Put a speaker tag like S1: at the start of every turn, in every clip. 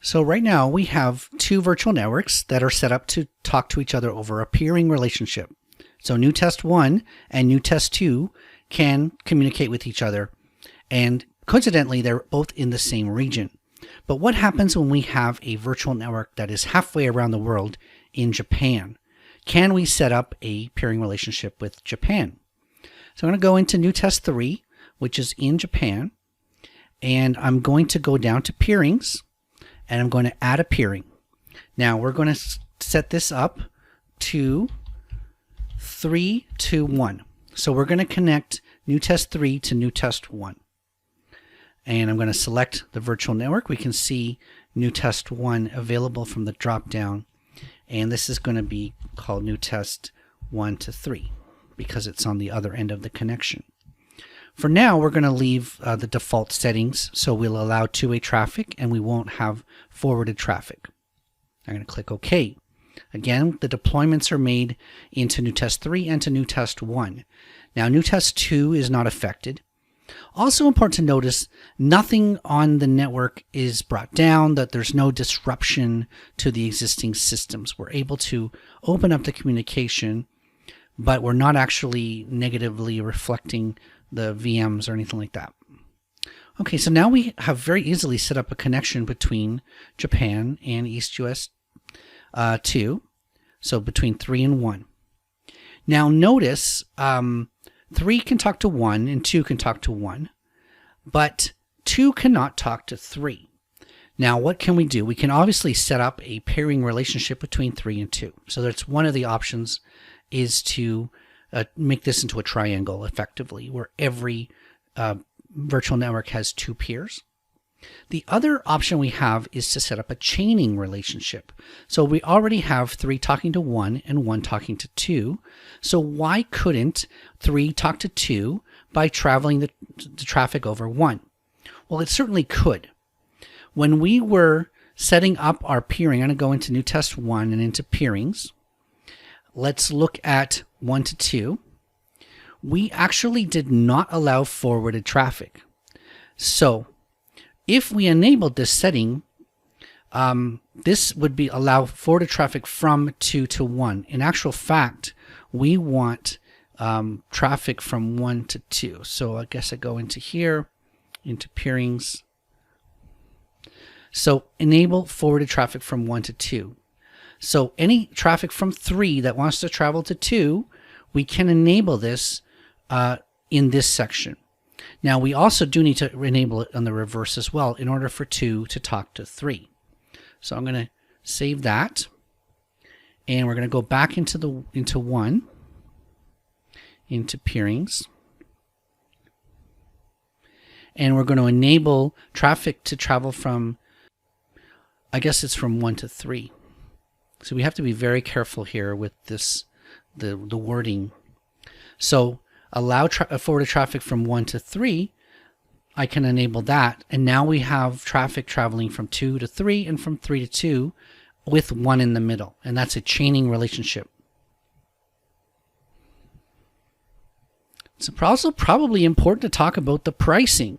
S1: So right now we have two virtual networks that are set up to talk to each other over a peering relationship. So new test 1 and new test 2 can communicate with each other, and coincidentally they're both in the same region. But what happens when we have a virtual network that is halfway around the world in Japan? Can we set up a peering relationship with Japan? So I'm going to go into new test 3, which is in Japan, and I'm going to go down to peerings, and I'm going to add a peering. Now we're going to set this up to 3 to 1. So we're going to connect new test 3 to new test 1. And I'm going to select the virtual network. We can see new test 1 available from the drop down. And this is going to be called new test 1 to 3 because it's on the other end of the connection. For now, we're going to leave the default settings, so we'll allow two-way traffic and we won't have forwarded traffic. I'm going to click OK. Again, the deployments are made into new test 3 and to new test 1. Now, new test 2 is not affected. Also important to notice, nothing on the network is brought down, that there's no disruption to the existing systems. We're able to open up the communication, but we're not actually negatively reflecting the VMs or anything like that. Okay, so now we have very easily set up a connection between Japan and East US 2, so between 3 and 1. Now notice 3 can talk to 1 and 2 can talk to 1, but 2 cannot talk to 3. Now what can we do? We can obviously set up a pairing relationship between 3 and 2. So that's one of the options, is to make this into a triangle effectively, where every virtual network has two peers. The other option we have is to set up a chaining relationship. So we already have 3 talking to 1 and 1 talking to 2. So why couldn't 3 talk to 2 by traveling the traffic over 1? Well, it certainly could. When we were setting up our peering, I'm going to go into new test 1 and into peerings. Let's look at 1 to 2. We actually did not allow forwarded traffic. So if we enabled this setting, this would be allow forwarded traffic from 2 to 1. In actual fact, we want traffic from 1 to 2. So I guess I go into here, into peerings. So enable forwarded traffic from 1 to 2. So any traffic from 3 that wants to travel to 2, we can enable this in this section. Now we also do need to enable it on the reverse as well in order for 2 to talk to 3. So I'm going to save that, and we're going to go back into 1, into peerings, and we're going to enable traffic to travel from, I guess it's from 1 to 3. So we have to be very careful here with this, the wording. So allow forwarded traffic from 1 to 3, I can enable that. And now we have traffic traveling from 2 to 3 and from 3 to 2 with 1 in the middle. And that's a chaining relationship. It's also probably important to talk about the pricing,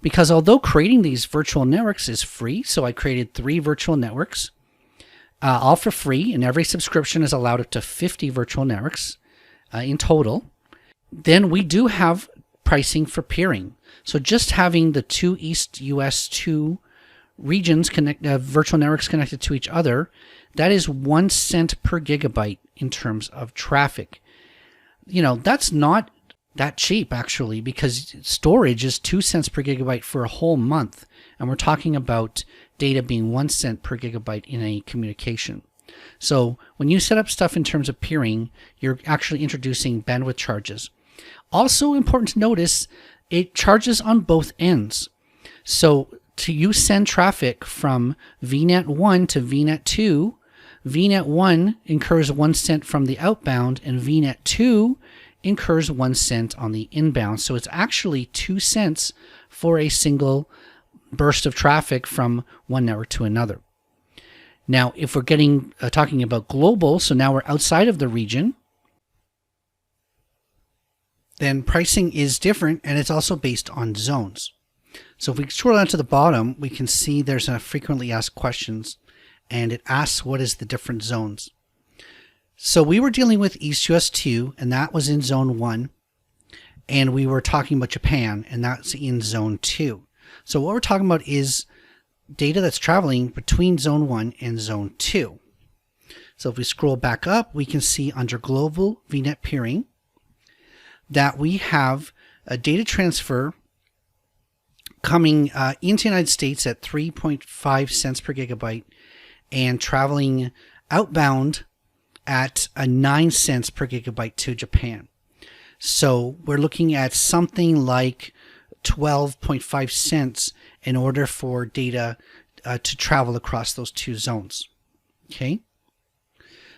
S1: because although creating these virtual networks is free, so I created 3 virtual networks, all for free, and every subscription is allowed up to 50 virtual networks in total. Then we do have pricing for peering. So just having the 2 East US 2 regions virtual networks connected to each other, that is 1 cent per gigabyte in terms of traffic. You know, that's not that cheap actually, because storage is 2 cents per gigabyte for a whole month. And we're talking about data being 1 cent per gigabyte in a communication. So when you set up stuff in terms of peering, you're actually introducing bandwidth charges. Also important to notice, it charges on both ends. So you send traffic from VNet 1 to VNet 2, VNet 1 incurs 1 cent from the outbound, and VNet 2 incurs 1 cent on the inbound. So it's actually 2 cents for a single burst of traffic from one network to another. Now, if we're talking about global, so now we're outside of the region, then pricing is different, and it's also based on zones. So if we scroll down to the bottom, we can see there's a frequently asked questions, and it asks what is the different zones. So we were dealing with East US 2, and that was in Zone 1. And we were talking about Japan, and that's in Zone 2. So what we're talking about is data that's traveling between Zone 1 and Zone 2. So if we scroll back up, we can see under Global VNet Peering that we have a data transfer coming into the United States at 3.5 cents per gigabyte and traveling outbound at 9 cents per gigabyte to Japan. So we're looking at something like 12.5 cents in order for data to travel across those two zones. Okay.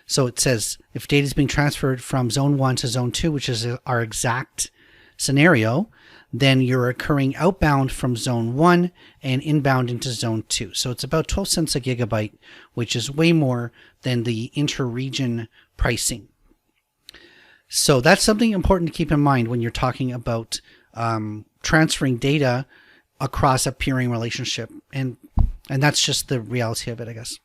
S1: So it says if data is being transferred from Zone 1 to Zone 2, which is our exact scenario, then you're occurring outbound from Zone 1 and inbound into Zone 2. So it's about 12 cents a gigabyte, which is way more than the inter-region pricing. So that's something important to keep in mind when you're talking about transferring data across a peering relationship. And that's just the reality of it, I guess.